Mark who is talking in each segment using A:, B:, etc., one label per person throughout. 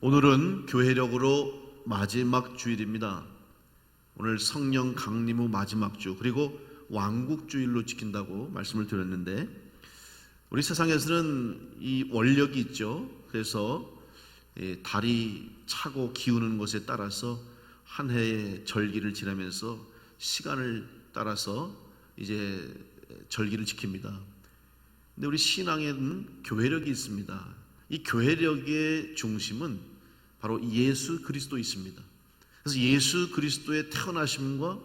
A: 오늘은 교회력으로 마지막 주일입니다. 오늘 성령 강림 후 마지막 주, 그리고 왕국주일로 지킨다고 말씀을 드렸는데, 우리 세상에서는 이 원력이 있죠. 그래서 달이 차고 기우는 것에 따라서 한 해의 절기를 지나면서 시간을 따라서 이제 절기를 지킵니다. 근데 우리 신앙에는 교회력이 있습니다. 이 교회력의 중심은 바로 예수 그리스도 있습니다. 그래서 예수 그리스도의 태어나심과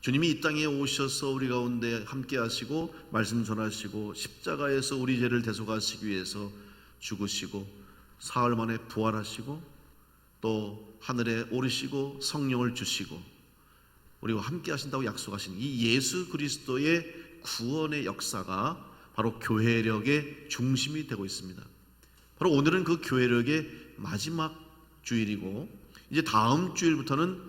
A: 주님이 이 땅에 오셔서 우리 가운데 함께 하시고 말씀 전하시고 십자가에서 우리 죄를 대속하시기 위해서 죽으시고 사흘 만에 부활하시고 또 하늘에 오르시고 성령을 주시고 우리와 함께 하신다고 약속하신 이 예수 그리스도의 구원의 역사가 바로 교회력의 중심이 되고 있습니다. 바로 오늘은 그 교회력의 마지막 주일이고, 이제 다음 주일부터는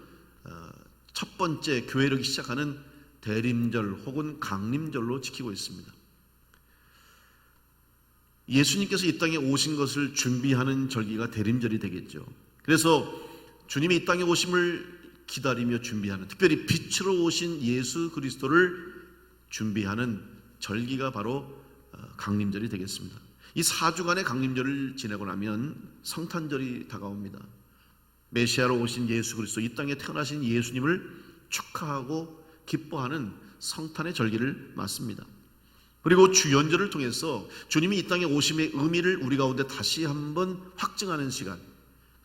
A: 첫 번째 교회력이 시작하는 대림절 혹은 강림절로 지키고 있습니다. 예수님께서 이 땅에 오신 것을 준비하는 절기가 대림절이 되겠죠. 그래서 주님이 이 땅에 오심을 기다리며 준비하는, 특별히 빛으로 오신 예수 그리스도를 준비하는 절기가 바로 강림절이 되겠습니다. 이 4주간의 강림절을 지내고 나면 성탄절이 다가옵니다. 메시아로 오신 예수 그리스도, 이 땅에 태어나신 예수님을 축하하고 기뻐하는 성탄의 절기를 맞습니다. 그리고 주연절을 통해서 주님이 이 땅에 오심의 의미를 우리 가운데 다시 한번 확증하는 시간.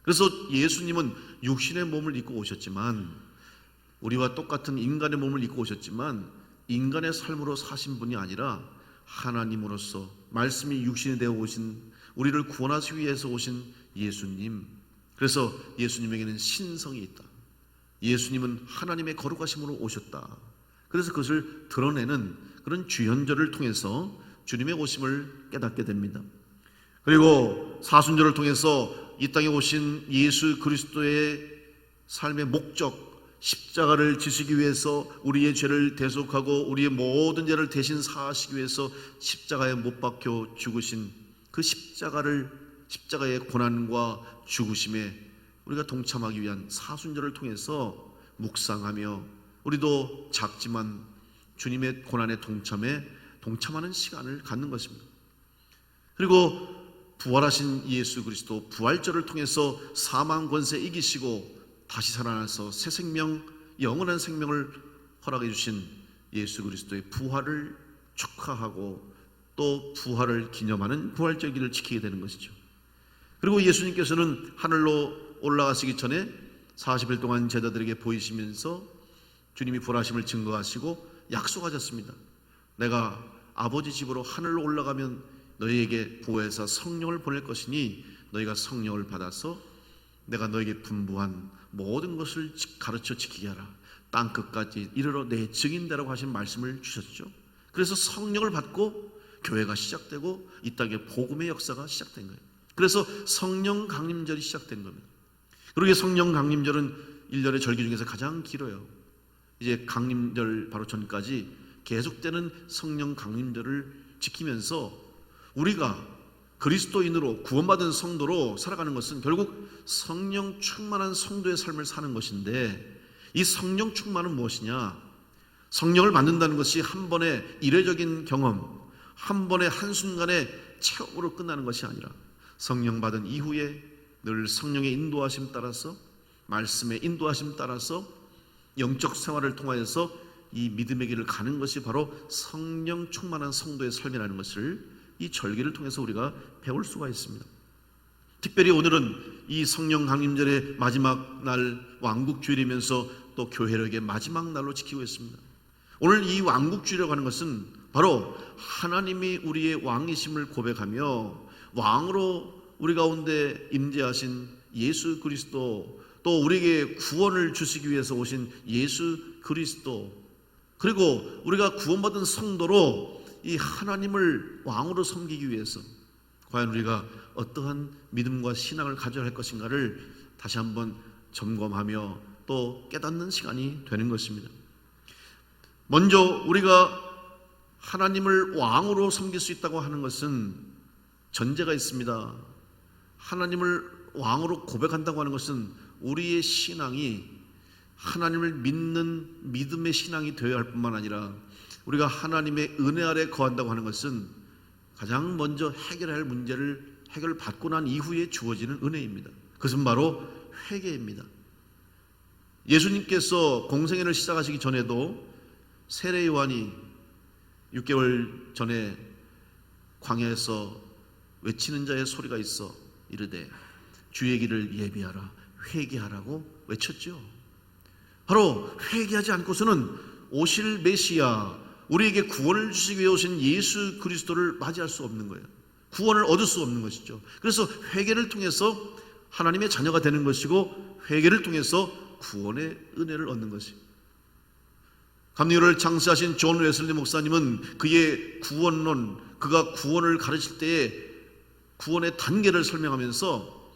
A: 그래서 예수님은 육신의 몸을 입고 오셨지만, 우리와 똑같은 인간의 몸을 입고 오셨지만 인간의 삶으로 사신 분이 아니라 하나님으로서 말씀이 육신이 되어 오신, 우리를 구원하시기 위해서 오신 예수님. 그래서 예수님에게는 신성이 있다. 예수님은 하나님의 거룩하심으로 오셨다. 그래서 그것을 드러내는 그런 주연절을 통해서 주님의 오심을 깨닫게 됩니다. 그리고 사순절을 통해서 이 땅에 오신 예수 그리스도의 삶의 목적, 십자가를 지시기 위해서 우리의 죄를 대속하고 우리의 모든 죄를 대신 사하시기 위해서 십자가에 못 박혀 죽으신 그 십자가의 고난과 죽으심에 우리가 동참하기 위한 사순절을 통해서 묵상하며 우리도 작지만 주님의 고난에 동참하는 시간을 갖는 것입니다. 그리고 부활하신 예수 그리스도, 부활절을 통해서 사망 권세 이기시고 다시 살아나서 새 생명, 영원한 생명을 허락해 주신 예수 그리스도의 부활을 축하하고 또 부활을 기념하는 부활절기를 지키게 되는 것이죠. 그리고 예수님께서는 하늘로 올라가시기 전에 40일 동안 제자들에게 보이시면서 주님이 부활하심을 증거하시고 약속하셨습니다. 내가 아버지 집으로 하늘로 올라가면 너희에게 보혜사 성령을 보낼 것이니 너희가 성령을 받아서 내가 너에게 분부한 모든 것을 가르쳐 지키게 하라. 땅끝까지 이르러 내 증인되라고 하신 말씀을 주셨죠. 그래서 성령을 받고 교회가 시작되고 이 땅에 복음의 역사가 시작된 거예요. 그래서 성령 강림절이 시작된 겁니다. 그러게 성령 강림절은 1년의 절기 중에서 가장 길어요. 이제 강림절 바로 전까지 계속되는 성령 강림절을 지키면서 우리가 그리스도인으로 구원받은 성도로 살아가는 것은 결국 성령 충만한 성도의 삶을 사는 것인데, 이 성령 충만은 무엇이냐? 성령을 받는다는 것이 한 번의 이례적인 경험, 한 번의 한순간의 체험으로 끝나는 것이 아니라 성령 받은 이후에 늘 성령의 인도하심 따라서, 말씀의 인도하심 따라서 영적 생활을 통하여서 이 믿음의 길을 가는 것이 바로 성령 충만한 성도의 삶이라는 것을 이 절기를 통해서 우리가 배울 수가 있습니다. 특별히 오늘은 이 성령 강림절의 마지막 날 왕국주일이면서 또 교회력의 마지막 날로 지키고 있습니다. 오늘 이 왕국주일이라고 하는 것은 바로 하나님이 우리의 왕이심을 고백하며 왕으로 우리 가운데 임재하신 예수 그리스도, 또 우리에게 구원을 주시기 위해서 오신 예수 그리스도, 그리고 우리가 구원받은 성도로 이 하나님을 왕으로 섬기기 위해서 과연 우리가 어떠한 믿음과 신앙을 가져야 할 것인가를 다시 한번 점검하며 또 깨닫는 시간이 되는 것입니다. 먼저 우리가 하나님을 왕으로 섬길 수 있다고 하는 것은 전제가 있습니다. 하나님을 왕으로 고백한다고 하는 것은 우리의 신앙이 하나님을 믿는 믿음의 신앙이 되어야 할 뿐만 아니라 우리가 하나님의 은혜 아래 거한다고 하는 것은 가장 먼저 해결해야 할 문제를 해결받고 난 이후에 주어지는 은혜입니다. 그것은 바로 회개입니다. 예수님께서 공생애를 시작하시기 전에도 세례 요한이 6개월 전에 광야에서 외치는 자의 소리가 있어 이르되 주의 길을 예비하라 회개하라고 외쳤죠. 바로 회개하지 않고서는 오실 메시아, 우리에게 구원을 주시기 위해 오신 예수 그리스도를 맞이할 수 없는 거예요. 구원을 얻을 수 없는 것이죠. 그래서 회개를 통해서 하나님의 자녀가 되는 것이고 회개를 통해서 구원의 은혜를 얻는 것이에요. 감리교를 창시하신 존 웨슬리 목사님은 그의 구원론, 그가 구원을 가르칠 때에 구원의 단계를 설명하면서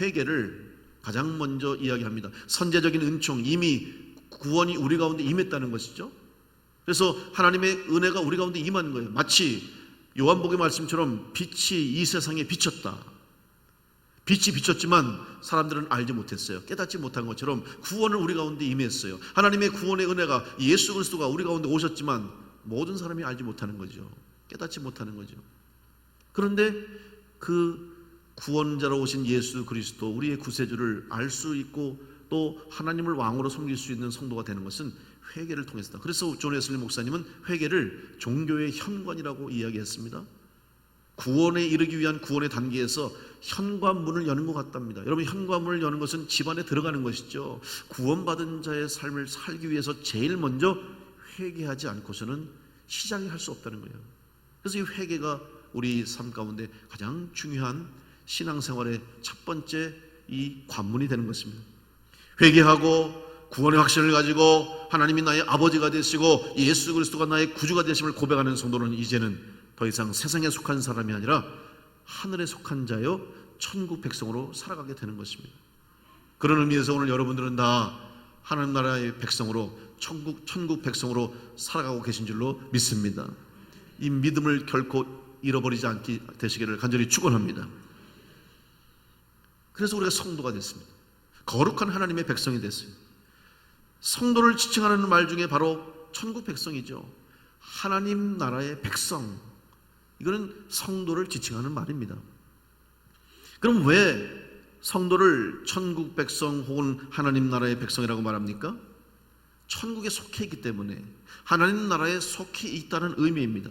A: 회개를 가장 먼저 이야기합니다. 선제적인 은총, 이미 구원이 우리 가운데 임했다는 것이죠. 그래서 하나님의 은혜가 우리 가운데 임한 거예요. 마치 요한복음의 말씀처럼 빛이 이 세상에 비쳤다. 빛이 비쳤지만 사람들은 알지 못했어요. 깨닫지 못한 것처럼 구원을 우리 가운데 임했어요. 하나님의 구원의 은혜가 예수 그리스도가 우리 가운데 오셨지만 모든 사람이 알지 못하는 거죠. 깨닫지 못하는 거죠. 그런데 그 구원자로 오신 예수 그리스도, 우리의 구세주를 알 수 있고 또 하나님을 왕으로 섬길 수 있는 성도가 되는 것은 회개를 통해서다. 그래서 존 웨슬리 목사님은 회개를 종교의 현관이라고 이야기했습니다. 구원에 이르기 위한 구원의 단계에서 현관문을 여는 것 같답니다. 여러분, 현관문을 여는 것은 집 안에 들어가는 것이죠. 구원받은 자의 삶을 살기 위해서 제일 먼저 회개하지 않고서는 시작을 할 수 없다는 거예요. 그래서 이 회개가 우리 삶 가운데 가장 중요한 신앙생활의 첫 번째 이 관문이 되는 것입니다. 회개하고 구원의 확신을 가지고 하나님이 나의 아버지가 되시고 예수 그리스도가 나의 구주가 되심을 고백하는 성도는 이제는 더 이상 세상에 속한 사람이 아니라 하늘에 속한 자여 천국 백성으로 살아가게 되는 것입니다. 그런 의미에서 오늘 여러분들은 다 하나님 나라의 백성으로 천국 백성으로 살아가고 계신 줄로 믿습니다. 이 믿음을 결코 잃어버리지 않게 되시기를 간절히 축원합니다. 그래서 우리가 성도가 됐습니다. 거룩한 하나님의 백성이 됐어요. 성도를 지칭하는 말 중에 바로 천국 백성이죠. 하나님 나라의 백성, 이거는 성도를 지칭하는 말입니다. 그럼 왜 성도를 천국 백성 혹은 하나님 나라의 백성이라고 말합니까? 천국에 속해 있기 때문에, 하나님 나라에 속해 있다는 의미입니다.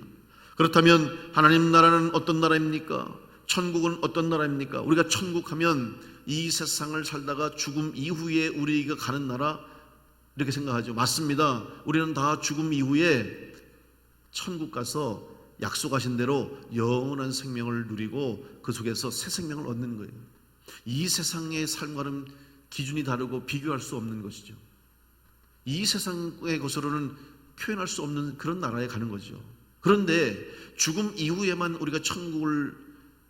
A: 그렇다면 하나님 나라는 어떤 나라입니까? 천국은 어떤 나라입니까? 우리가 천국 하면 이 세상을 살다가 죽음 이후에 우리가 가는 나라, 이렇게 생각하죠. 맞습니다. 우리는 다 죽음 이후에 천국 가서 약속하신 대로 영원한 생명을 누리고 그 속에서 새 생명을 얻는 거예요. 이 세상의 삶과는 기준이 다르고 비교할 수 없는 것이죠. 이 세상의 것으로는 표현할 수 없는 그런 나라에 가는 거죠. 그런데 죽음 이후에만 우리가 천국을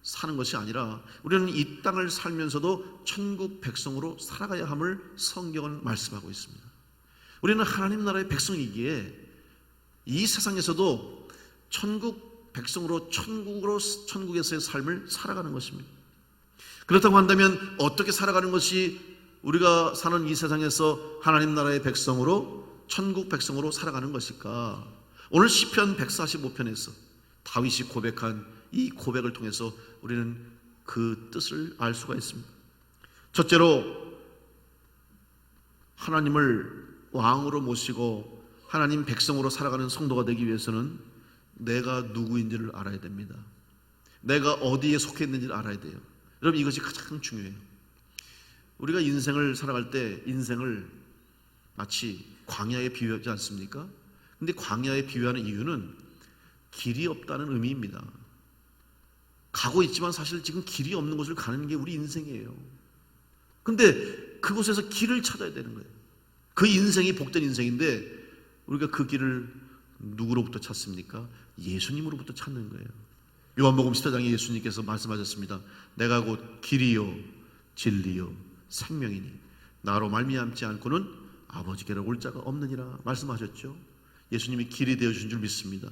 A: 사는 것이 아니라 우리는 이 땅을 살면서도 천국 백성으로 살아가야 함을 성경은 말씀하고 있습니다. 우리는 하나님 나라의 백성이기에 이 세상에서도 천국 백성으로 천국에서의 삶을 살아가는 것입니다. 그렇다고 한다면 어떻게 살아가는 것이 우리가 사는 이 세상에서 하나님 나라의 백성으로 천국 백성으로 살아가는 것일까? 오늘 시편 145편에서 다윗이 고백한 이 고백을 통해서 우리는 그 뜻을 알 수가 있습니다. 첫째로, 하나님을 왕으로 모시고 하나님 백성으로 살아가는 성도가 되기 위해서는 내가 누구인지를 알아야 됩니다. 내가 어디에 속해 있는지를 알아야 돼요. 여러분, 이것이 가장 중요해요. 우리가 인생을 살아갈 때 인생을 마치 광야에 비유하지 않습니까? 근데 광야에 비유하는 이유는 길이 없다는 의미입니다. 가고 있지만 사실 지금 길이 없는 곳을 가는 게 우리 인생이에요. 근데 그곳에서 길을 찾아야 되는 거예요. 그 인생이 복된 인생인데 우리가 그 길을 누구로부터 찾습니까? 예수님으로부터 찾는 거예요. 요한복음 10장에 예수님께서 말씀하셨습니다. 내가 곧 길이요 진리요 생명이니 나로 말미암지 않고는 아버지께로 올 자가 없느니라 말씀하셨죠. 예수님이 길이 되어주신 줄 믿습니다.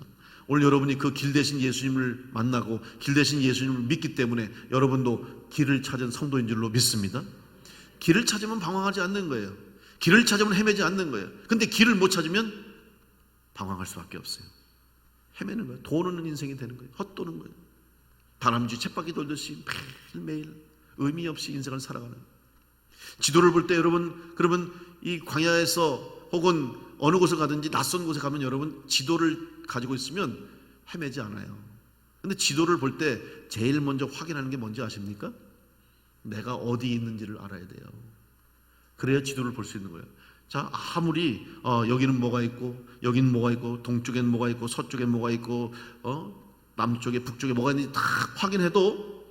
A: 오늘 여러분이 그 길 대신 예수님을 만나고 길 대신 예수님을 믿기 때문에 여러분도 길을 찾은 성도인 줄로 믿습니다. 길을 찾으면 방황하지 않는 거예요. 길을 찾으면 헤매지 않는 거예요. 근데 길을 못 찾으면 방황할 수밖에 없어요. 헤매는 거예요. 도는 인생이 되는 거예요. 헛도는 거예요. 다람쥐 쳇바퀴 돌듯이 매일매일 의미 없이 인생을 살아가는 거예요. 지도를 볼 때 여러분, 그러면 이 광야에서 혹은 어느 곳을 가든지 낯선 곳에 가면 여러분 지도를 가지고 있으면 헤매지 않아요. 근데 지도를 볼 때 제일 먼저 확인하는 게 뭔지 아십니까? 내가 어디 있는지를 알아야 돼요. 그래야 지도를 볼 수 있는 거예요. 자, 아무리 여기는 뭐가 있고 여기는 뭐가 있고 동쪽엔 뭐가 있고 서쪽엔 뭐가 있고 남쪽에 북쪽에 뭐가 있는지 다 확인해도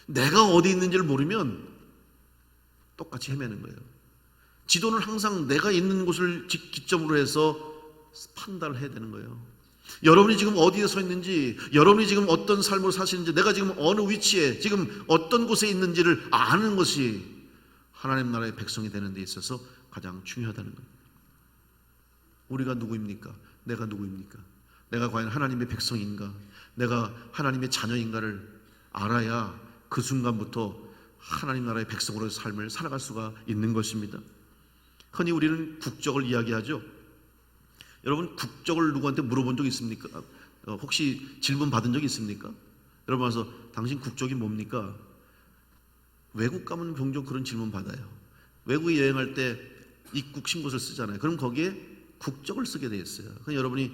A: 내가 어디 있는지를 모르면 똑같이 헤매는 거예요. 지도는 항상 내가 있는 곳을 기점으로 해서 판단을 해야 되는 거예요. 여러분이 지금 어디에 서 있는지, 여러분이 지금 어떤 삶을 사시는지, 내가 지금 어느 위치에 지금 어떤 곳에 있는지를 아는 것이 하나님 나라의 백성이 되는 데 있어서 가장 중요하다는 거예요. 우리가 누구입니까? 내가 누구입니까? 내가 과연 하나님의 백성인가? 내가 하나님의 자녀인가를 알아야 그 순간부터 하나님 나라의 백성으로의 삶을 살아갈 수가 있는 것입니다. 흔히 우리는 국적을 이야기하죠. 여러분, 국적을 누구한테 물어본 적 있습니까? 혹시 질문 받은 적 있습니까? 여러분 와서 당신 국적이 뭡니까? 외국 가면 종종 그런 질문 받아요. 외국에 여행할 때 입국 신고서를 쓰잖아요. 그럼 거기에 국적을 쓰게 돼 있어요. 그럼 여러분이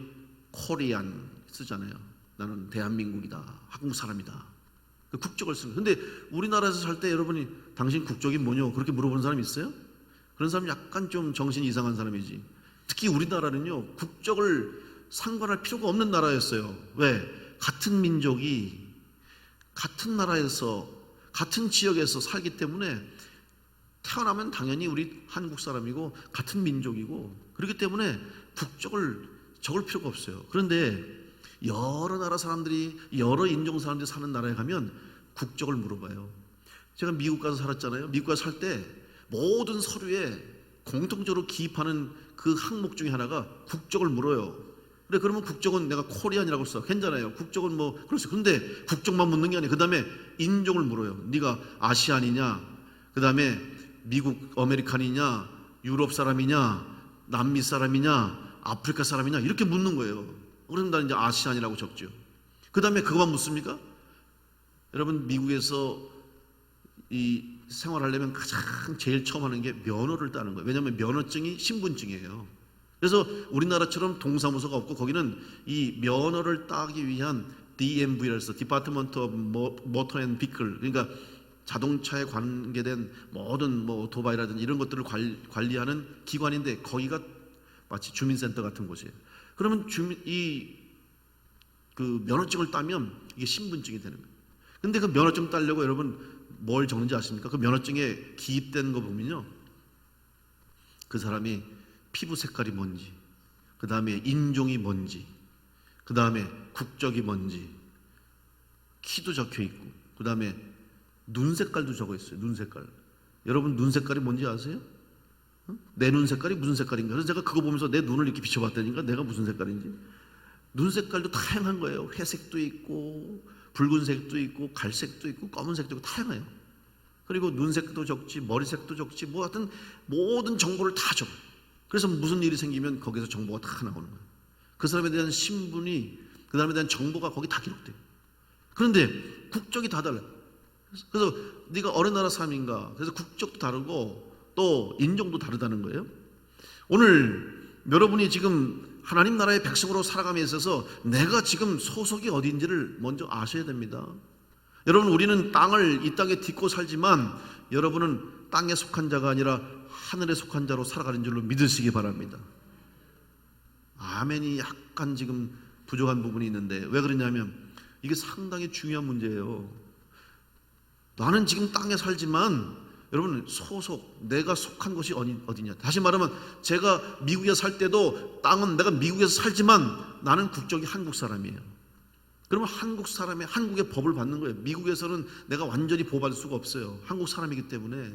A: 코리안 쓰잖아요. 나는 대한민국이다, 한국 사람이다. 국적을 쓰는. 근데 우리나라에서 살 때 여러분이 당신 국적이 뭐냐 그렇게 물어보는 사람이 있어요? 그런 사람이 약간 좀 정신이 이상한 사람이지. 특히 우리나라는요, 국적을 상관할 필요가 없는 나라였어요. 왜? 같은 민족이 같은 나라에서 같은 지역에서 살기 때문에 태어나면 당연히 우리 한국 사람이고 같은 민족이고 그렇기 때문에 국적을 적을 필요가 없어요. 그런데 여러 나라 사람들이, 여러 인종 사람들이 사는 나라에 가면 국적을 물어봐요. 제가 미국 가서 살았잖아요. 미국 가서 살 때 모든 서류에 공통적으로 기입하는 그 항목 중에 하나가 국적을 물어요. 그래, 그러면 국적은 내가 코리안이라고 써. 괜찮아요. 국적은 뭐 그렇죠. 근데 국적만 묻는 게 아니에요. 그 다음에 인종을 물어요. 네가 아시안이냐, 그 다음에 미국 아메리칸이냐, 유럽 사람이냐, 남미 사람이냐, 아프리카 사람이냐 이렇게 묻는 거예요. 그럼 나 이제 아시안이라고 적죠. 그 다음에 그것만 묻습니까? 여러분, 미국에서 이 생활하려면 가장 제일 처음 하는 게 면허를 따는 거예요. 왜냐하면 면허증이 신분증이에요. 그래서 우리나라처럼 동사무소가 없고 거기는 이 면허를 따기 위한 DMV라고 해서 Department of Motor and Vehicle, 그러니까 자동차에 관계된 모든 뭐 오토바이라든지 이런 것들을 관리하는 기관인데 거기가 마치 주민센터 같은 곳이에요. 그러면 그 면허증을 따면 이게 신분증이 되는 거예요. 근데 그 면허증 따려고 여러분 뭘 적는지 아십니까? 그 면허증에 기입된 거 보면요, 그 사람이 피부 색깔이 뭔지, 그 다음에 인종이 뭔지, 그 다음에 국적이 뭔지, 키도 적혀 있고, 그 다음에 눈 색깔도 적어 있어요. 눈 색깔. 여러분 눈 색깔이 뭔지 아세요? 내 눈 색깔이 무슨 색깔인가? 그래서 제가 그거 보면서 내 눈을 이렇게 비춰봤다니까 내가 무슨 색깔인지. 눈 색깔도 다양한 거예요. 회색도 있고 붉은색도 있고 갈색도 있고 검은색도 있고 다양해요. 그리고 눈색도 적지, 머리색도 적지, 뭐 하여튼 모든 정보를 다 적어요. 그래서 무슨 일이 생기면 거기서 정보가 다 나오는 거예요. 그 사람에 대한 신분이, 그 사람에 대한 정보가 거기 다 기록돼요. 그런데 국적이 다 달라요. 그래서 네가 어느 나라 사람인가, 그래서 국적도 다르고 또 인종도 다르다는 거예요. 오늘 여러분이 지금 하나님 나라의 백성으로 살아감에 있어서 내가 지금 소속이 어디인지를 먼저 아셔야 됩니다. 여러분, 우리는 땅을 이 땅에 딛고 살지만 여러분은 땅에 속한 자가 아니라 하늘에 속한 자로 살아가는 줄로 믿으시기 바랍니다. 아멘이 약간 지금 부족한 부분이 있는데 왜 그러냐면 이게 상당히 중요한 문제예요. 나는 지금 땅에 살지만 여러분 소속, 내가 속한 곳이 어디냐. 다시 말하면 제가 미국에 살 때도 땅은 내가 미국에서 살지만 나는 국적이 한국 사람이에요. 그러면 한국 사람의 한국의 법을 받는 거예요. 미국에서는 내가 완전히 보호받을 수가 없어요. 한국 사람이기 때문에.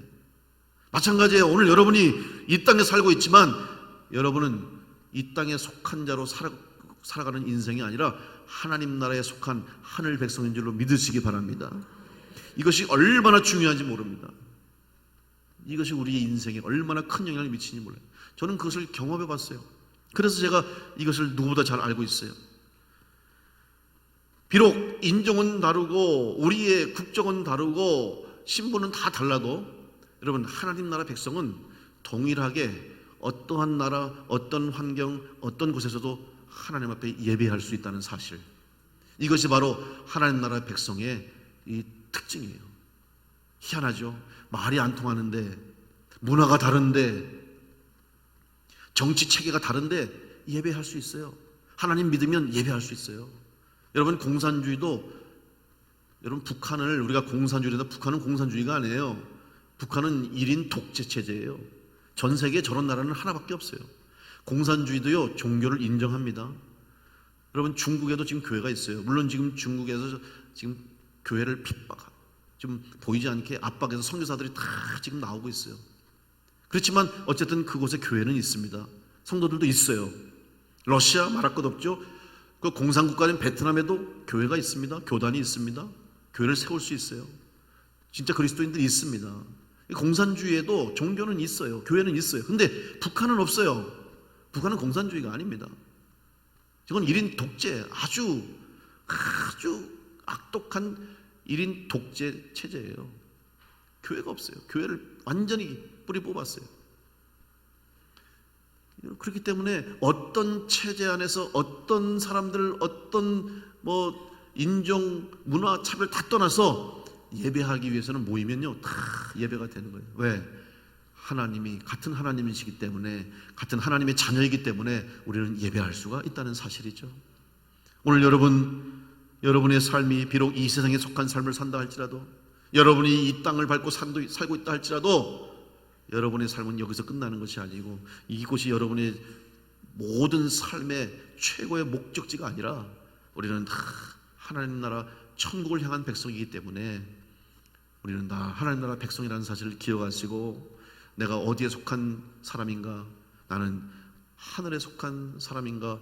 A: 마찬가지예요. 오늘 여러분이 이 땅에 살고 있지만 여러분은 이 땅에 속한 자로 살아가는 인생이 아니라 하나님 나라에 속한 하늘 백성인 줄로 믿으시기 바랍니다. 이것이 얼마나 중요한지 모릅니다. 이것이 우리의 인생에 얼마나 큰 영향을 미치는지 몰라요. 저는 그것을 경험해 봤어요. 그래서 제가 이것을 누구보다 잘 알고 있어요. 비록 인종은 다르고 우리의 국적은 다르고 신분은 다 달라도 여러분, 하나님 나라 백성은 동일하게 어떠한 나라, 어떤 환경, 어떤 곳에서도 하나님 앞에 예배할 수 있다는 사실, 이것이 바로 하나님 나라 백성의 이 특징이에요. 희한하죠. 말이 안 통하는데, 문화가 다른데, 정치 체계가 다른데 예배할 수 있어요. 하나님 믿으면 예배할 수 있어요. 여러분, 공산주의도, 여러분, 북한을 우리가 공산주의다, 북한은 공산주의가 아니에요. 북한은 1인 독재 체제예요. 전 세계에 저런 나라는 하나밖에 없어요. 공산주의도요, 종교를 인정합니다. 여러분, 중국에도 지금 교회가 있어요. 물론 지금 중국에서 지금 교회를 핍박하고 좀 보이지 않게 압박해서 선교사들이 다 지금 나오고 있어요. 그렇지만 어쨌든 그곳에 교회는 있습니다. 성도들도 있어요. 러시아 말할 것 없죠. 그 공산국가인 베트남에도 교회가 있습니다. 교단이 있습니다. 교회를 세울 수 있어요. 진짜 그리스도인들이 있습니다. 공산주의에도 종교는 있어요. 교회는 있어요. 근데 북한은 없어요. 북한은 공산주의가 아닙니다. 이건 1인 독재, 아주 악독한 1인 독재 체제예요. 교회가 없어요. 교회를 완전히 뿌리 뽑았어요. 그렇기 때문에 어떤 체제 안에서 어떤 사람들, 어떤 인종, 문화, 차별 다 떠나서 예배하기 위해서는 모이면요, 다 예배가 되는 거예요. 왜? 하나님이 같은 하나님이시기 때문에, 같은 하나님의 자녀이기 때문에 우리는 예배할 수가 있다는 사실이죠. 오늘 여러분의 삶이 비록 이 세상에 속한 삶을 산다 할지라도, 여러분이 이 땅을 밟고 살고 있다 할지라도, 여러분의 삶은 여기서 끝나는 것이 아니고 이곳이 여러분의 모든 삶의 최고의 목적지가 아니라 우리는 다 하나님 나라 천국을 향한 백성이기 때문에 우리는 다 하나님 나라 백성이라는 사실을 기억하시고, 내가 어디에 속한 사람인가, 나는 하늘에 속한 사람인가,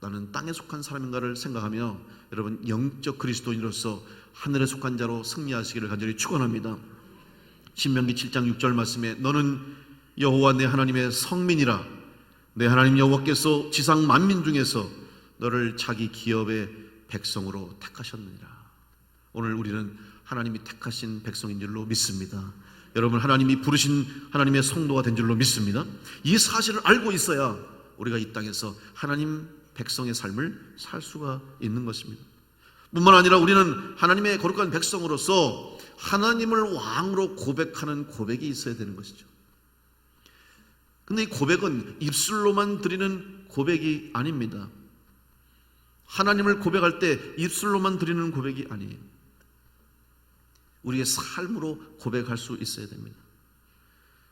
A: 나는 땅에 속한 사람인가를 생각하며 여러분, 영적 그리스도인으로서 하늘에 속한 자로 승리하시기를 간절히 축원합니다. 신명기 7장 6절 말씀에 너는 여호와 내 하나님의 성민이라, 내 하나님 여호와께서 지상 만민 중에서 너를 자기 기업의 백성으로 택하셨느니라. 오늘 우리는 하나님이 택하신 백성인 줄로 믿습니다. 여러분, 하나님이 부르신 하나님의 성도가 된 줄로 믿습니다. 이 사실을 알고 있어야 우리가 이 땅에서 하나님 백성의 삶을 살 수가 있는 것입니다. 뿐만 아니라 우리는 하나님의 거룩한 백성으로서 하나님을 왕으로 고백하는 고백이 있어야 되는 것이죠. 근데 이 고백은 입술로만 드리는 고백이 아닙니다. 하나님을 고백할 때 입술로만 드리는 고백이 아니에요. 우리의 삶으로 고백할 수 있어야 됩니다.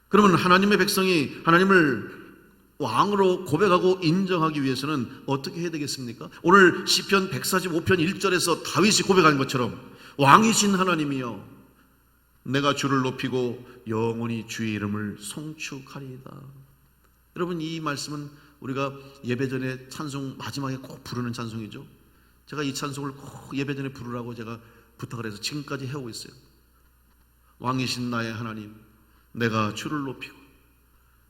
A: 그러면 하나님의 백성이 하나님을 왕으로 고백하고 인정하기 위해서는 어떻게 해야 되겠습니까? 오늘 시편 145편 1절에서 다윗이 고백한 것처럼, 왕이신 하나님이여 내가 주를 높이고 영원히 주의 이름을 송축하리이다. 여러분, 이 말씀은 우리가 예배전에 찬송 마지막에 꼭 부르는 찬송이죠. 제가 이 찬송을 꼭 예배전에 부르라고 제가 부탁을 해서 지금까지 해오고 있어요. 왕이신 나의 하나님, 내가 주를 높이고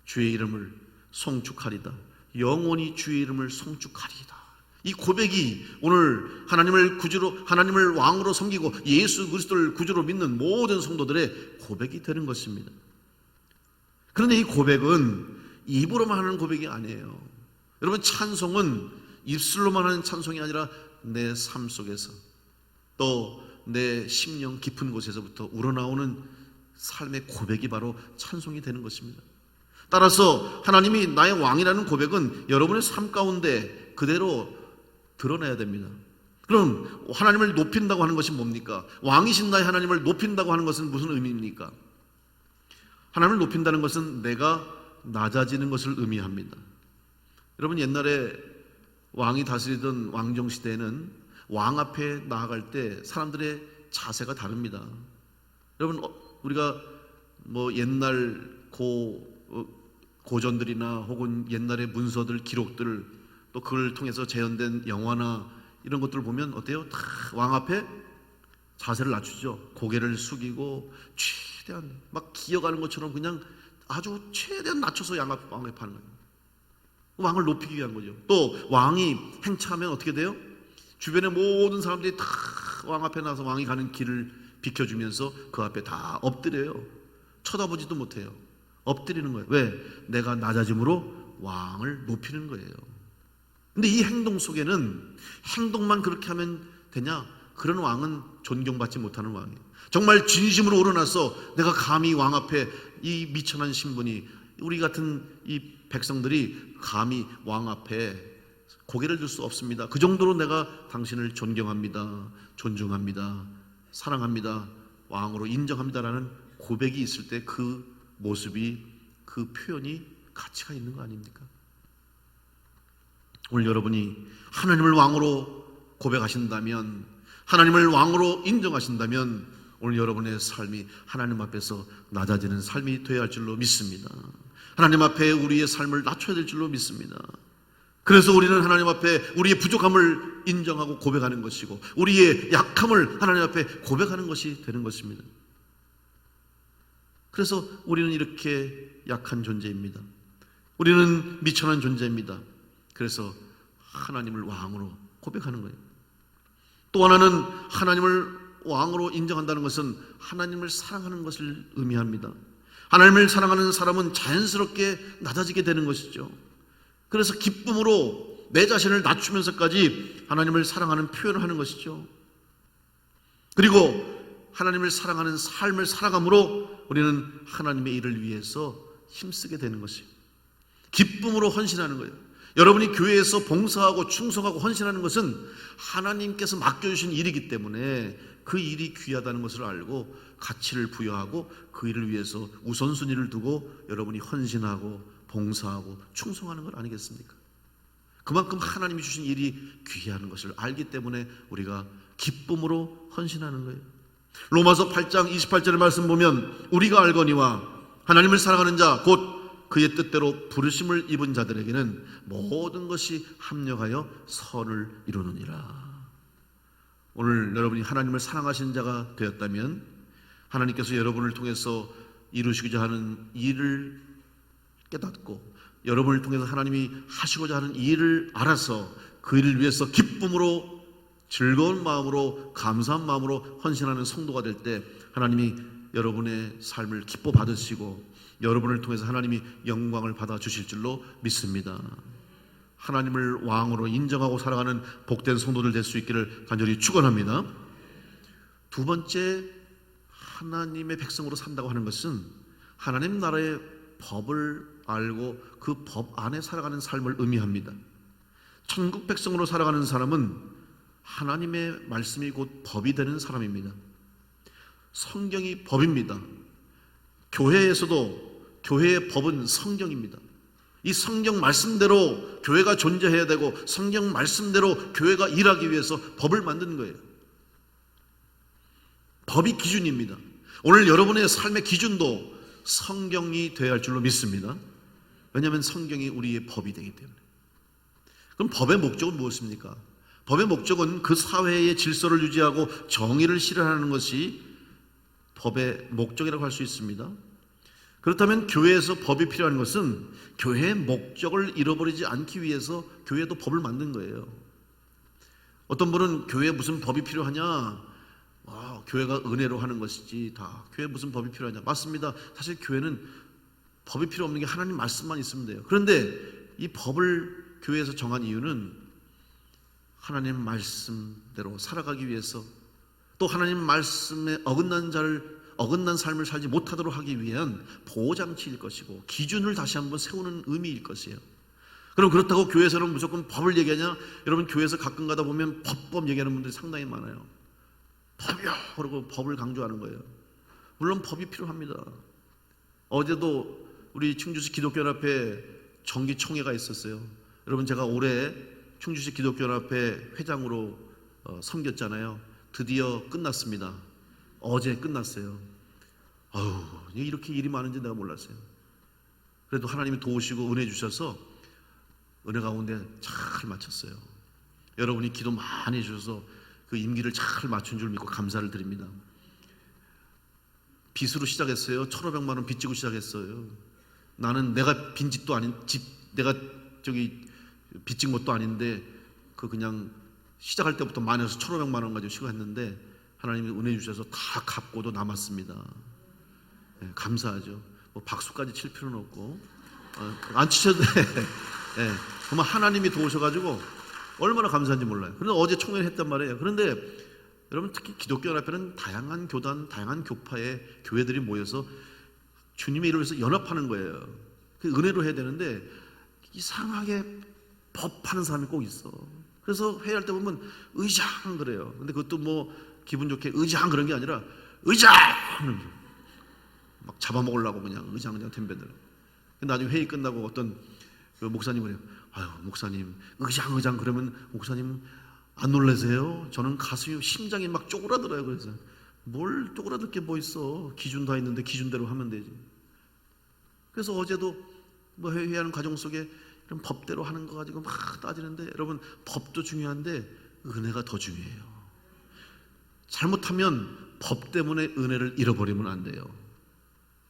A: 주의 이름을 송축하리다. 영원히 주의 이름을 송축하리이다. 이 고백이 오늘 하나님을 왕으로 섬기고 예수 그리스도를 구주로 믿는 모든 성도들의 고백이 되는 것입니다. 그런데 이 고백은 입으로만 하는 고백이 아니에요. 여러분, 찬송은 입술로만 하는 찬송이 아니라 내 삶 속에서, 또 내 심령 깊은 곳에서부터 우러나오는 삶의 고백이 바로 찬송이 되는 것입니다. 따라서 하나님이 나의 왕이라는 고백은 여러분의 삶 가운데 그대로 드러내야 됩니다. 그럼 하나님을 높인다고 하는 것이 뭡니까? 왕이신 나의 하나님을 높인다고 하는 것은 무슨 의미입니까? 하나님을 높인다는 것은 내가 낮아지는 것을 의미합니다. 여러분, 옛날에 왕이 다스리던 왕정시대에는 왕 앞에 나아갈 때 사람들의 자세가 다릅니다. 여러분, 우리가 옛날 고전들이나 혹은 옛날의 문서들, 기록들, 또 또 그걸 통해서 재현된 영화나 이런 것들을 보면 어때요? 다 왕 앞에 자세를 낮추죠. 고개를 숙이고 최대한 막 기어가는 것처럼 그냥 아주 최대한 낮춰서 왕 앞에 파는 거예요. 왕을 높이기 위한 거죠. 또 왕이 행차하면 어떻게 돼요? 주변의 모든 사람들이 다 왕 앞에 나서 왕이 가는 길을 비켜주면서 그 앞에 다 엎드려요. 쳐다보지도 못해요. 엎드리는 거예요. 왜? 내가 낮아짐으로 왕을 높이는 거예요. 근데 이 행동 속에는 행동만 그렇게 하면 되냐? 그런 왕은 존경받지 못하는 왕이에요. 정말 진심으로 우러나서 내가 감히 왕 앞에 이 미천한 신분이, 우리 같은 이 백성들이 감히 왕 앞에 고개를 들 수 없습니다. 그 정도로 내가 당신을 존경합니다. 존중합니다. 사랑합니다. 왕으로 인정합니다라는 고백이 있을 때 그 모습이, 그 표현이 가치가 있는 거 아닙니까? 오늘 여러분이 하나님을 왕으로 고백하신다면, 하나님을 왕으로 인정하신다면 오늘 여러분의 삶이 하나님 앞에서 낮아지는 삶이 되어야 할 줄로 믿습니다. 하나님 앞에 우리의 삶을 낮춰야 될 줄로 믿습니다. 그래서 우리는 하나님 앞에 우리의 부족함을 인정하고 고백하는 것이고, 우리의 약함을 하나님 앞에 고백하는 것이 되는 것입니다. 그래서 우리는 이렇게 약한 존재입니다. 우리는 미천한 존재입니다. 그래서 하나님을 왕으로 고백하는 거예요. 또 하나는 하나님을 왕으로 인정한다는 것은 하나님을 사랑하는 것을 의미합니다. 하나님을 사랑하는 사람은 자연스럽게 낮아지게 되는 것이죠. 그래서 기쁨으로 내 자신을 낮추면서까지 하나님을 사랑하는 표현을 하는 것이죠. 그리고 하나님을 사랑하는 삶을 살아감으로 우리는 하나님의 일을 위해서 힘쓰게 되는 것이에요. 기쁨으로 헌신하는 거예요. 여러분이 교회에서 봉사하고 충성하고 헌신하는 것은 하나님께서 맡겨주신 일이기 때문에 그 일이 귀하다는 것을 알고 가치를 부여하고 그 일을 위해서 우선순위를 두고 여러분이 헌신하고 봉사하고 충성하는 것 아니겠습니까? 그만큼 하나님이 주신 일이 귀하는 것을 알기 때문에 우리가 기쁨으로 헌신하는 거예요. 로마서 8장 28절의 말씀 보면 우리가 알거니와 하나님을 사랑하는 자 곧 그의 뜻대로 부르심을 입은 자들에게는 모든 것이 합력하여 선을 이루느니라. 오늘 여러분이 하나님을 사랑하시는 자가 되었다면 하나님께서 여러분을 통해서 이루시고자 하는 일을 깨닫고 여러분을 통해서 하나님이 하시고자 하는 일을 알아서 그 일을 위해서 기쁨으로 즐거운 마음으로 감사한 마음으로 헌신하는 성도가 될 때 하나님이 여러분의 삶을 기뻐 받으시고 여러분을 통해서 하나님이 영광을 받아 주실 줄로 믿습니다. 하나님을 왕으로 인정하고 살아가는 복된 성도들 될 수 있기를 간절히 축원합니다. 두 번째, 하나님의 백성으로 산다고 하는 것은 하나님 나라의 법을 알고 그 법 안에 살아가는 삶을 의미합니다. 천국 백성으로 살아가는 사람은 하나님의 말씀이 곧 법이 되는 사람입니다. 성경이 법입니다. 교회에서도 교회의 법은 성경입니다. 이 성경 말씀대로 교회가 존재해야 되고 성경 말씀대로 교회가 일하기 위해서 법을 만드는 거예요. 법이 기준입니다. 오늘 여러분의 삶의 기준도 성경이 되어야 할 줄로 믿습니다. 왜냐하면 성경이 우리의 법이 되기 때문에. 그럼 법의 목적은 무엇입니까? 법의 목적은 그 사회의 질서를 유지하고 정의를 실현하는 것이 법의 목적이라고 할 수 있습니다. 그렇다면 교회에서 법이 필요한 것은 교회의 목적을 잃어버리지 않기 위해서 교회도 법을 만든 거예요. 어떤 분은 교회에 무슨 법이 필요하냐? 교회가 은혜로 하는 것이지 다 교회에 무슨 법이 필요하냐? 맞습니다. 사실 교회는 법이 필요 없는 게 하나님 말씀만 있으면 돼요. 그런데 이 법을 교회에서 정한 이유는 하나님 말씀대로 살아가기 위해서, 또 하나님 말씀에 어긋난 삶을 살지 못하도록 하기 위한 보호장치일 것이고 기준을 다시 한번 세우는 의미일 것이에요. 그럼 그렇다고 교회에서는 무조건 법을 얘기하냐? 여러분 교회에서 가끔 가다 보면 법법 얘기하는 분들이 상당히 많아요. 법이요! 그러고 법을 강조하는 거예요. 물론 법이 필요합니다. 어제도 우리 충주시 기독교연합회 정기총회가 있었어요. 여러분 제가 올해 충주시 기독교연합회 회장으로 섬겼잖아요. 드디어 끝났습니다. 어제 끝났어요. 이렇게 일이 많은지 내가 몰랐어요. 그래도 하나님이 도우시고 은혜 주셔서 은혜 가운데 잘 마쳤어요. 여러분이 기도 많이 해주셔서 그 임기를 잘 맞춘 줄 믿고 감사를 드립니다. 빚으로 시작했어요. 1,500만 원 빚지고 시작했어요. 나는 내가 빈집도 아닌 집, 내가 빚진 것도 아닌데 그냥 시작할 때부터 많이해서 1,500만 원 가지고 시작했는데 하나님이 은혜 주셔서 다 갚고도 남았습니다. 네, 감사하죠. 뭐 박수까지 칠 필요는 없고 안 치셔도 돼. 네, 정말 하나님이 도우셔가지고 얼마나 감사한지 몰라요. 그런데 어제 총회했단 말이에요. 그런데 여러분 특히 기독교 연합회는 다양한 교단, 다양한 교파의 교회들이 모여서 주님의 이름을 위해서 연합하는 거예요. 그 은혜로 해야 되는데 이상하게 법하는 사람이 꼭 있어. 그래서 회의할 때 보면 의장 그래요. 근데 그것도 뭐 기분 좋게 의장 그런 게 아니라 의장 막 잡아먹으려고 그냥 의장 덤벼들어. 나중에 회의 끝나고 어떤 그 목사님 그래요. 아유 목사님 의장 그러면 목사님 안 놀라세요? 저는 가슴이 심장이 막 쪼그라들어요. 그래서 뭘 쪼그라들 게 뭐 있어? 기준 다 있는데 기준대로 하면 되지. 그래서 어제도 뭐 회의하는 과정 속에 이런 법대로 하는 거 가지고 막 따지는데 여러분 법도 중요한데 은혜가 더 중요해요. 잘못하면 법 때문에 은혜를 잃어버리면 안 돼요.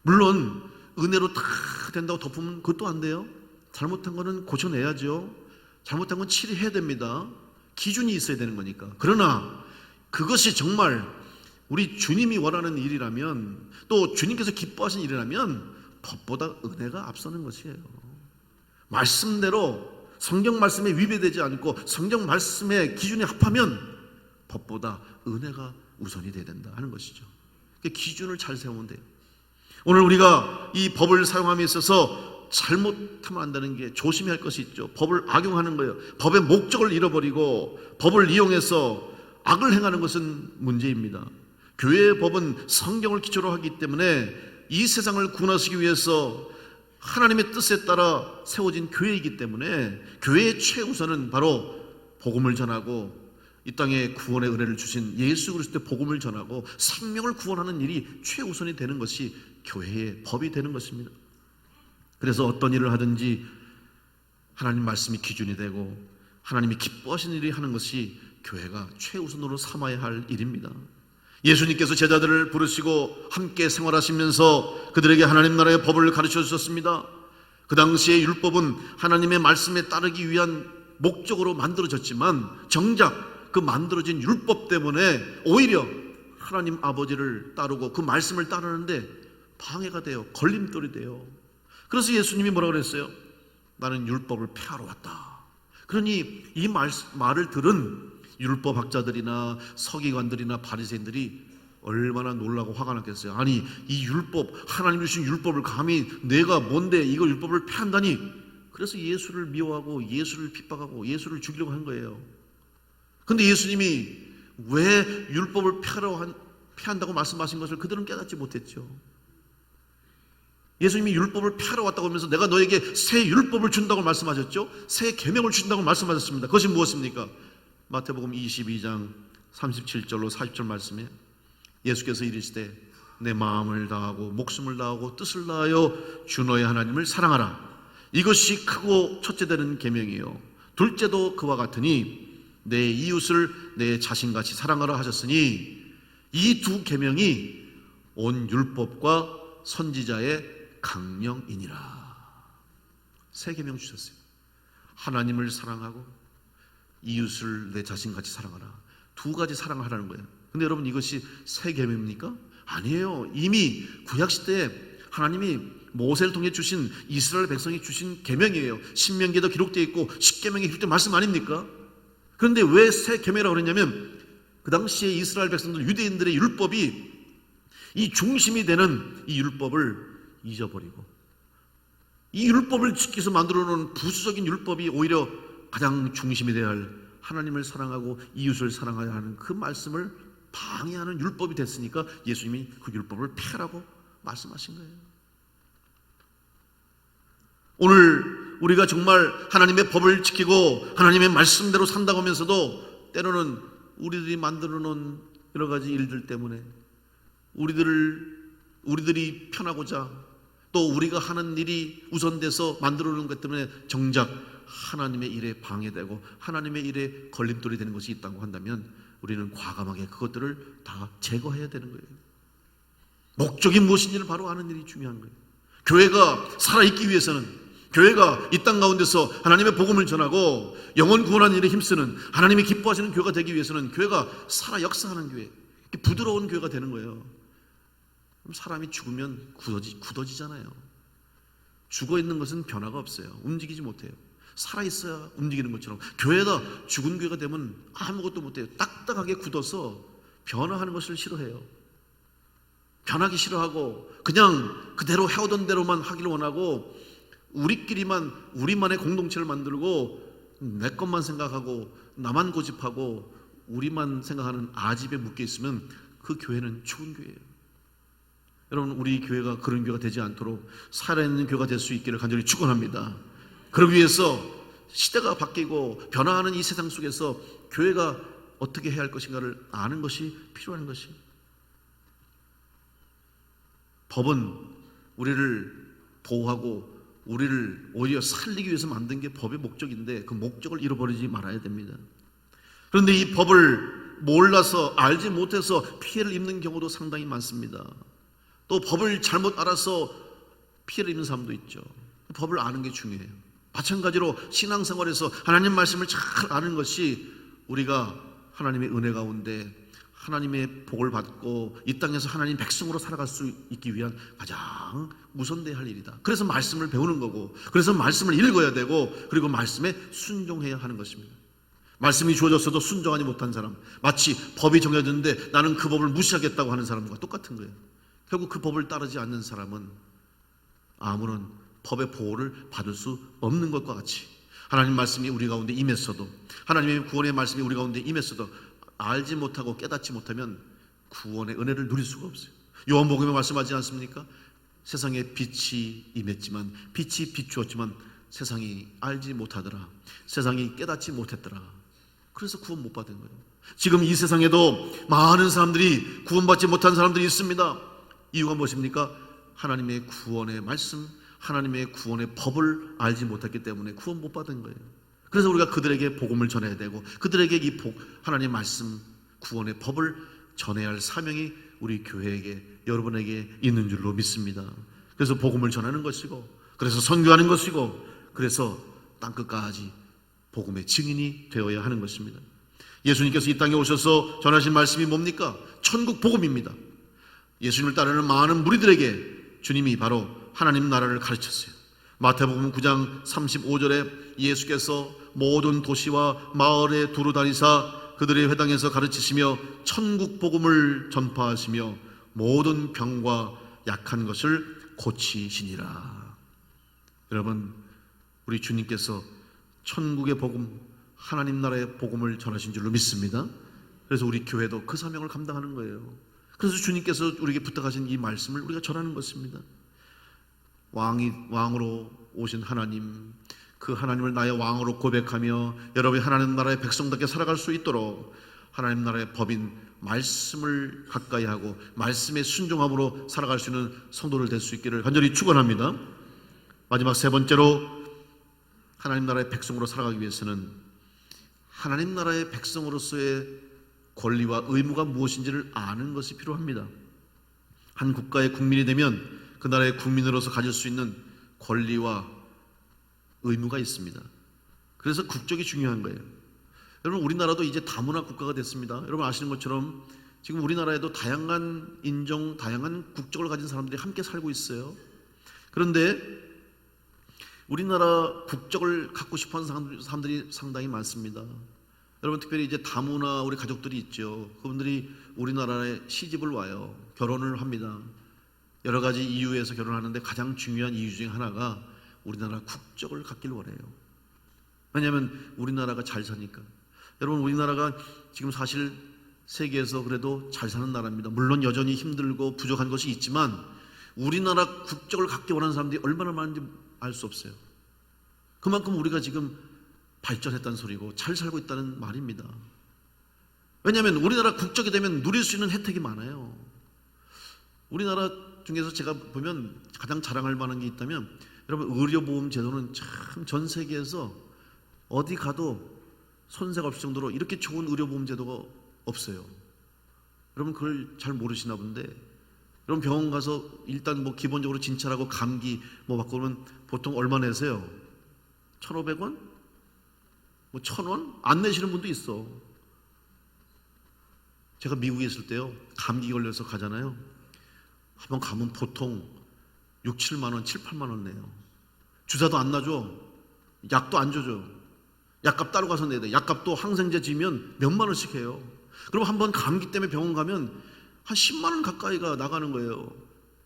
A: 물론 은혜로 다 된다고 덮으면 그것도 안 돼요. 잘못한 거는 고쳐내야죠. 잘못한 건 치료해야 됩니다. 기준이 있어야 되는 거니까. 그러나 그것이 정말 우리 주님이 원하는 일이라면 또 주님께서 기뻐하신 일이라면 법보다 은혜가 앞서는 것이에요. 말씀대로 성경 말씀에 위배되지 않고 성경 말씀의 기준에 합하면 법보다 은혜가 우선이 돼야 된다 하는 것이죠. 기준을 잘 세우면 돼요. 오늘 우리가 이 법을 사용함에 있어서 잘못하면 안 되는 게 조심해야 할 것이 있죠. 법을 악용하는 거예요. 법의 목적을 잃어버리고 법을 이용해서 악을 행하는 것은 문제입니다. 교회의 법은 성경을 기초로 하기 때문에 이 세상을 구원하시기 위해서 하나님의 뜻에 따라 세워진 교회이기 때문에 교회의 최우선은 바로 복음을 전하고 이 땅에 구원의 은혜를 주신 예수 그리스도의 복음을 전하고 생명을 구원하는 일이 최우선이 되는 것이 교회의 법이 되는 것입니다. 그래서 어떤 일을 하든지 하나님 말씀이 기준이 되고 하나님이 기뻐하시는 일이 하는 것이 교회가 최우선으로 삼아야 할 일입니다. 예수님께서 제자들을 부르시고 함께 생활하시면서 그들에게 하나님 나라의 법을 가르쳐 주셨습니다. 그 당시에 율법은 하나님의 말씀에 따르기 위한 목적으로 만들어졌지만 정작 그 만들어진 율법 때문에 오히려 하나님 아버지를 따르고 그 말씀을 따르는데 방해가 돼요. 걸림돌이 돼요. 그래서 예수님이 뭐라고 그랬어요? 나는 율법을 폐하러 왔다. 그러니 이 말을 들은 율법학자들이나 서기관들이나 바리새인들이 얼마나 놀라고 화가 났겠어요. 아니 이 율법, 하나님 주신 율법을 감히 내가 뭔데 이거 율법을 폐한다니. 그래서 예수를 미워하고 예수를 핍박하고 예수를 죽이려고 한 거예요. 그런데 예수님이 왜 율법을 폐한다고 말씀하신 것을 그들은 깨닫지 못했죠. 예수님이 율법을 폐하러 왔다고 하면서 내가 너에게 새 율법을 준다고 말씀하셨죠. 새 계명을 준다고 말씀하셨습니다. 그것이 무엇입니까? 마태복음 22장 37절로 40절 말씀에 예수께서 이르시되 내 마음을 다하고 목숨을 다하고 뜻을 다하여 주 너의 하나님을 사랑하라. 이것이 크고 첫째 되는 계명이요 둘째도 그와 같으니 내 이웃을 내 자신같이 사랑하라 하셨으니 이 두 계명이 온 율법과 선지자의 강령이니라. 세 계명 주셨어요. 하나님을 사랑하고 이웃을 내 자신같이 사랑하라. 두 가지 사랑하라는 거예요. 근데 여러분 이것이 새 계명입니까? 아니에요. 이미 구약시대에 하나님이 모세를 통해 주신 이스라엘 백성이 주신 계명이에요. 신명기에도 기록되어 있고 십계명에 기록된 말씀 아닙니까? 그런데 왜 새 계명이라고 그랬냐면 그 당시에 이스라엘 백성들 유대인들의 율법이 이 중심이 되는 이 율법을 잊어버리고 이 율법을 지키기 위해서 만들어 놓은 부수적인 율법이 오히려 가장 중심이 되어야 할 하나님을 사랑하고 이웃을 사랑해야 하는 그 말씀을 방해하는 율법이 됐으니까 예수님이 그 율법을 폐하라고 말씀하신 거예요. 오늘 우리가 정말 하나님의 법을 지키고 하나님의 말씀대로 산다고 하면서도 때로는 우리들이 만들어 놓은 여러 가지 일들 때문에 우리들이 편하고자 또 우리가 하는 일이 우선돼서 만들어 놓은 것 때문에 정작 하나님의 일에 방해되고 하나님의 일에 걸림돌이 되는 것이 있다고 한다면 우리는 과감하게 그것들을 다 제거해야 되는 거예요. 목적이 무엇인지를 바로 아는 일이 중요한 거예요. 교회가 살아있기 위해서는, 교회가 이 땅 가운데서 하나님의 복음을 전하고 영혼 구원하는 일에 힘쓰는, 하나님이 기뻐하시는 교회가 되기 위해서는 교회가 살아 역사하는 교회, 부드러운 교회가 되는 거예요. 그럼 사람이 죽으면 굳어지잖아요. 죽어있는 것은 변화가 없어요. 움직이지 못해요. 살아있어야 움직이는 것처럼 교회가 죽은 교회가 되면 아무것도 못해요. 딱딱하게 굳어서 변화하는 것을 싫어해요. 변하기 싫어하고 그냥 그대로 해오던 대로만 하기를 원하고, 우리만의 공동체를 만들고 내 것만 생각하고 나만 고집하고 우리만 생각하는 아집에 묶여 있으면 그 교회는 죽은 교회예요. 여러분, 우리 교회가 그런 교회가 되지 않도록 살아있는 교회가 될 수 있기를 간절히 축원합니다. 그러기 위해서 시대가 바뀌고 변화하는 이 세상 속에서 교회가 어떻게 해야 할 것인가를 아는 것이 필요한 것이, 법은 우리를 보호하고 우리를 오히려 살리기 위해서 만든 게 법의 목적인데 그 목적을 잃어버리지 말아야 됩니다. 그런데 이 법을 몰라서 알지 못해서 피해를 입는 경우도 상당히 많습니다. 또 법을 잘못 알아서 피해를 입는 사람도 있죠. 법을 아는 게 중요해요. 마찬가지로 신앙생활에서 하나님 말씀을 잘 아는 것이 우리가 하나님의 은혜 가운데 하나님의 복을 받고 이 땅에서 하나님 백성으로 살아갈 수 있기 위한 가장 우선돼야 할 일이다. 그래서 말씀을 배우는 거고, 그래서 말씀을 읽어야 되고, 그리고 말씀에 순종해야 하는 것입니다. 말씀이 주어졌어도 순종하지 못한 사람, 마치 법이 정해졌는데 나는 그 법을 무시하겠다고 하는 사람과 똑같은 거예요. 결국 그 법을 따르지 않는 사람은 아무런 법의 보호를 받을 수 없는 것과 같이, 하나님 말씀이 우리 가운데 임했어도, 하나님의 구원의 말씀이 우리 가운데 임했어도 알지 못하고 깨닫지 못하면 구원의 은혜를 누릴 수가 없어요. 요한복음에 말씀하지 않습니까? 세상에 빛이 임했지만, 빛이 비추었지만 세상이 알지 못하더라, 세상이 깨닫지 못했더라. 그래서 구원 못 받은 거예요. 지금 이 세상에도 많은 사람들이 구원받지 못한 사람들이 있습니다. 이유가 무엇입니까? 하나님의 구원의 말씀, 하나님의 구원의 법을 알지 못했기 때문에 구원 못 받은 거예요. 그래서 우리가 그들에게 복음을 전해야 되고, 그들에게 이 하나님의 말씀, 구원의 법을 전해야 할 사명이 우리 교회에게, 여러분에게 있는 줄로 믿습니다. 그래서 복음을 전하는 것이고, 그래서 선교하는 것이고, 그래서 땅끝까지 복음의 증인이 되어야 하는 것입니다. 예수님께서 이 땅에 오셔서 전하신 말씀이 뭡니까? 천국 복음입니다. 예수님을 따르는 많은 무리들에게 주님이 바로 하나님 나라를 가르쳤어요. 마태복음 9장 35절에 예수께서 모든 도시와 마을에 두루 다니사 그들의 회당에서 가르치시며 천국 복음을 전파하시며 모든 병과 약한 것을 고치시니라. 여러분, 우리 주님께서 천국의 복음, 하나님 나라의 복음을 전하신 줄로 믿습니다. 그래서 우리 교회도 그 사명을 감당하는 거예요. 그래서 주님께서 우리에게 부탁하신 이 말씀을 우리가 전하는 것입니다. 왕으로 오신 하나님, 그 하나님을 나의 왕으로 고백하며 여러분이 하나님 나라의 백성답게 살아갈 수 있도록 하나님 나라의 법인 말씀을 가까이 하고 말씀에 순종함으로 살아갈 수 있는 성도를 될 수 있기를 간절히 축원합니다. 마지막 세 번째로, 하나님 나라의 백성으로 살아가기 위해서는 하나님 나라의 백성으로서의 권리와 의무가 무엇인지를 아는 것이 필요합니다. 한 국가의 국민이 되면 그 나라의 국민으로서 가질 수 있는 권리와 의무가 있습니다. 그래서 국적이 중요한 거예요. 여러분, 우리나라도 이제 다문화 국가가 됐습니다. 여러분 아시는 것처럼 지금 우리나라에도 다양한 인종, 다양한 국적을 가진 사람들이 함께 살고 있어요. 그런데 우리나라 국적을 갖고 싶어하는 사람들이 상당히 많습니다. 여러분, 특별히 이제 다문화 우리 가족들이 있죠. 그분들이 우리나라에 시집을 와요. 결혼을 합니다. 여러 가지 이유에서 결혼하는데 가장 중요한 이유 중에 하나가 우리나라 국적을 갖길 원해요. 왜냐하면 우리나라가 잘 사니까. 여러분, 우리나라가 지금 사실 세계에서 그래도 잘 사는 나라입니다. 물론 여전히 힘들고 부족한 것이 있지만 우리나라 국적을 갖기 원하는 사람들이 얼마나 많은지 알 수 없어요. 그만큼 우리가 지금 발전했다는 소리고 잘 살고 있다는 말입니다. 왜냐하면 우리나라 국적이 되면 누릴 수 있는 혜택이 많아요. 우리나라 중에서 제가 보면 가장 자랑할 만한 게 있다면, 여러분, 의료보험 제도는 참 전 세계에서 어디 가도 손색 없을 정도로 이렇게 좋은 의료보험 제도가 없어요. 여러분 그걸 잘 모르시나 본데, 여러분 병원 가서 일단 뭐 기본적으로 진찰하고 감기 뭐 받고 그러면 보통 얼마 내세요? 1,500원? 뭐 1,000원? 안 내시는 분도 있어. 제가 미국에 있을 때요, 감기 걸려서 가잖아요. 한번 가면 보통 6, 7만 원, 7, 8만 원 내요. 주사도 안 놔줘. 약도 안 줘줘. 약값 따로 가서 내야 돼. 약값도 항생제 지면 몇만 원씩 해요. 그럼 한번 감기 때문에 병원 가면 한 10만 원 가까이가 나가는 거예요.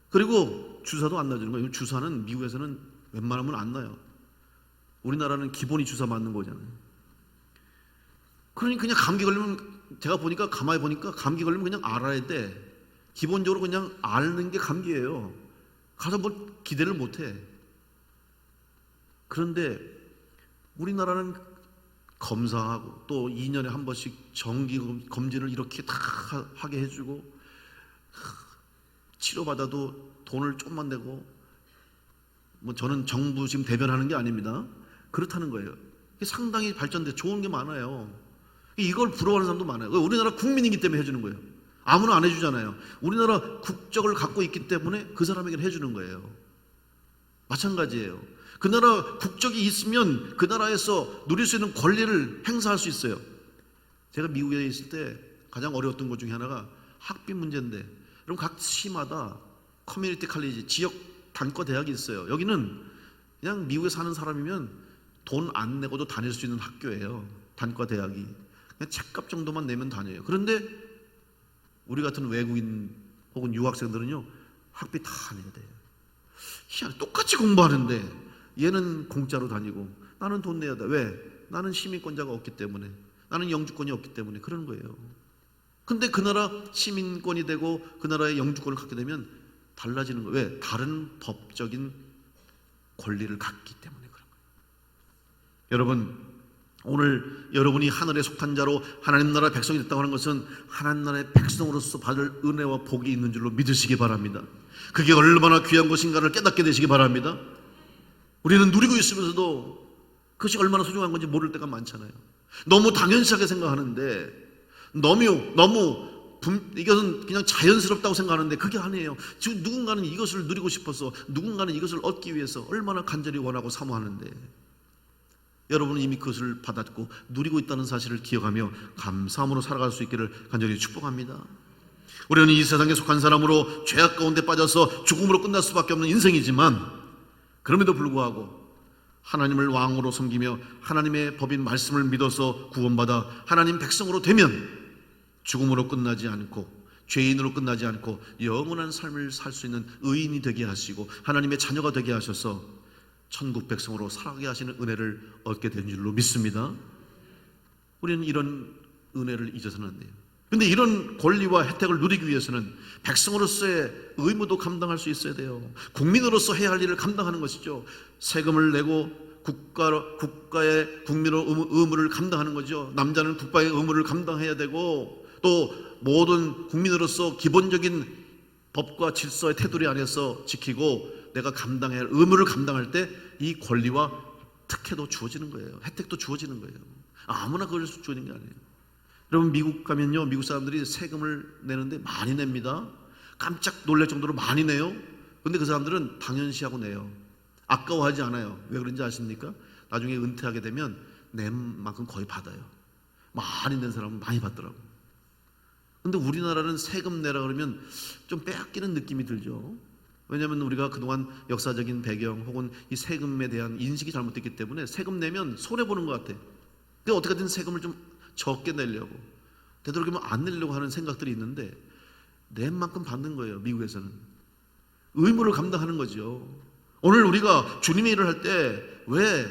A: 그리고 주사도 안 놔주는 거예요. 주사는 미국에서는 웬만하면 안 놔요. 우리나라는 기본이 주사 맞는 거잖아요. 그러니 그냥 감기 걸리면, 제가 보니까 가만히 보니까 감기 걸리면 그냥 알아야 돼. 기본적으로 그냥 앓는 게 감기예요. 가서 뭐 기대를 못 해. 그런데 우리나라는 검사하고 또 2년에 한 번씩 정기 검진을 이렇게 다 하게 해주고, 치료받아도 돈을 좀만 내고, 뭐 저는 정부 지금 대변하는 게 아닙니다. 그렇다는 거예요. 상당히 발전돼 좋은 게 많아요. 이걸 부러워하는 사람도 많아요. 우리나라 국민이기 때문에 해주는 거예요. 아무나 안 해주잖아요. 우리나라 국적을 갖고 있기 때문에 그 사람에게는 해주는 거예요. 마찬가지예요. 그 나라 국적이 있으면 그 나라에서 누릴 수 있는 권리를 행사할 수 있어요. 제가 미국에 있을 때 가장 어려웠던 것 중에 하나가 학비 문제인데, 그럼 각 시마다 커뮤니티 칼리지, 지역 단과 대학이 있어요. 여기는 그냥 미국에 사는 사람이면 돈 안 내고도 다닐 수 있는 학교예요. 단과 대학이 그냥 책값 정도만 내면 다녀요. 그런데 우리 같은 외국인 혹은 유학생들은요, 학비 다 내야 돼요. 희한해. 똑같이 공부하는데 얘는 공짜로 다니고 나는 돈 내야 돼. 왜? 나는 시민권자가 없기 때문에, 나는 영주권이 없기 때문에 그런 거예요. 근데 그 나라 시민권이 되고 그 나라의 영주권을 갖게 되면 달라지는 거예요. 왜? 다른 법적인 권리를 갖기 때문에 그런 거예요. 여러분, 오늘 여러분이 하늘에 속한 자로 하나님 나라의 백성이 됐다고 하는 것은 하나님 나라의 백성으로서 받을 은혜와 복이 있는 줄로 믿으시기 바랍니다. 그게 얼마나 귀한 것인가를 깨닫게 되시기 바랍니다. 우리는 누리고 있으면서도 그것이 얼마나 소중한 건지 모를 때가 많잖아요. 너무 당연시하게 생각하는데, 이것은 그냥 자연스럽다고 생각하는데 그게 아니에요. 지금 누군가는 이것을 누리고 싶어서, 누군가는 이것을 얻기 위해서 얼마나 간절히 원하고 사모하는데, 여러분은 이미 그것을 받았고 누리고 있다는 사실을 기억하며 감사함으로 살아갈 수 있기를 간절히 축복합니다. 우리는 이 세상에 속한 사람으로 죄악 가운데 빠져서 죽음으로 끝날 수밖에 없는 인생이지만, 그럼에도 불구하고 하나님을 왕으로 섬기며 하나님의 법인 말씀을 믿어서 구원받아 하나님 백성으로 되면 죽음으로 끝나지 않고, 죄인으로 끝나지 않고 영원한 삶을 살 수 있는 의인이 되게 하시고 하나님의 자녀가 되게 하셔서 천국 백성으로 살아가게 하시는 은혜를 얻게 된 줄로 믿습니다. 우리는 이런 은혜를 잊어서는 안 돼요. 그런데 이런 권리와 혜택을 누리기 위해서는 백성으로서의 의무도 감당할 수 있어야 돼요. 국민으로서 해야 할 일을 감당하는 것이죠. 세금을 내고 국가의 국민의 의무를 감당하는 거죠. 남자는 국가의 의무를 감당해야 되고, 또 모든 국민으로서 기본적인 법과 질서의 테두리 안에서 지키고 내가 감당해야 할 의무를 감당할 때 이 권리와 특혜도 주어지는 거예요. 혜택도 주어지는 거예요. 아무나 그걸 주어지는 게 아니에요. 여러분, 미국 가면요, 미국 사람들이 세금을 내는데 많이 냅니다. 깜짝 놀랄 정도로 많이 내요. 그런데 그 사람들은 당연시하고 내요. 아까워하지 않아요. 왜 그런지 아십니까? 나중에 은퇴하게 되면 낸 만큼 거의 받아요. 많이 낸 사람은 많이 받더라고요. 그런데 우리나라는 세금 내라 그러면 좀 빼앗기는 느낌이 들죠. 왜냐하면 우리가 그동안 역사적인 배경 혹은 이 세금에 대한 인식이 잘못됐기 때문에 세금 내면 손해보는 것 같아. 근데 어떻게든 세금을 좀 적게 내려고, 되도록이면 안 내려고 하는 생각들이 있는데, 낸 만큼 받는 거예요. 미국에서는 의무를 감당하는 거죠. 오늘 우리가 주님의 일을 할 때 왜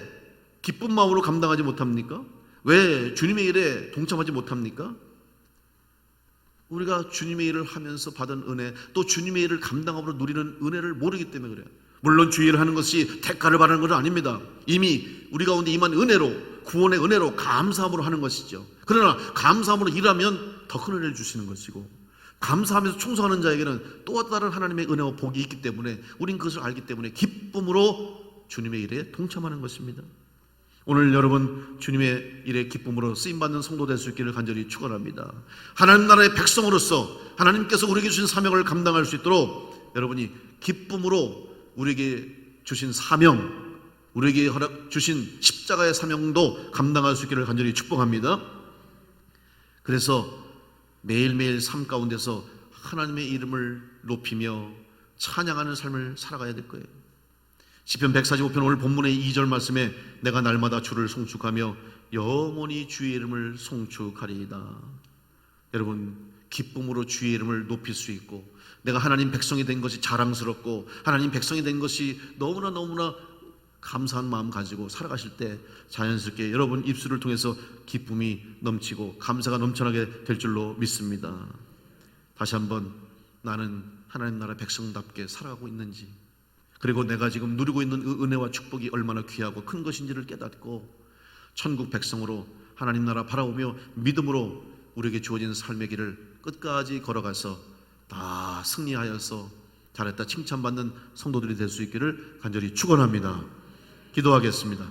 A: 기쁜 마음으로 감당하지 못합니까? 왜 주님의 일에 동참하지 못합니까? 우리가 주님의 일을 하면서 받은 은혜, 또 주님의 일을 감당함으로 누리는 은혜를 모르기 때문에 그래요. 물론 주의 일을 하는 것이 대가를 받는 것은 아닙니다. 이미 우리 가운데 임한 은혜로, 구원의 은혜로 감사함으로 하는 것이죠. 그러나 감사함으로 일하면 더 큰 은혜를 주시는 것이고, 감사하면서 충성하는 자에게는 또 다른 하나님의 은혜와 복이 있기 때문에, 우린 그것을 알기 때문에 기쁨으로 주님의 일에 동참하는 것입니다. 오늘 여러분 주님의 일에 기쁨으로 쓰임받는 성도 될 수 있기를 간절히 축원합니다. 하나님 나라의 백성으로서 하나님께서 우리에게 주신 사명을 감당할 수 있도록 여러분이 기쁨으로 우리에게 주신 사명, 우리에게 허락 주신 십자가의 사명도 감당할 수 있기를 간절히 축복합니다. 그래서 매일매일 삶 가운데서 하나님의 이름을 높이며 찬양하는 삶을 살아가야 될 거예요. 시편 145편 오늘 본문의 2절 말씀에 내가 날마다 주를 송축하며 영원히 주의 이름을 송축하리이다. 여러분 기쁨으로 주의 이름을 높일 수 있고 내가 하나님 백성이 된 것이 자랑스럽고 하나님 백성이 된 것이 너무나 감사한 마음 가지고 살아가실 때 자연스럽게 여러분 입술을 통해서 기쁨이 넘치고 감사가 넘쳐나게 될 줄로 믿습니다. 다시 한번 나는 하나님 나라 백성답게 살아가고 있는지, 그리고 내가 지금 누리고 있는 그 은혜와 축복이 얼마나 귀하고 큰 것인지를 깨닫고 천국 백성으로 하나님 나라 바라보며 믿음으로 우리에게 주어진 삶의 길을 끝까지 걸어가서 다 승리하여서 잘했다 칭찬받는 성도들이 될 수 있기를 간절히 축원합니다. 기도하겠습니다.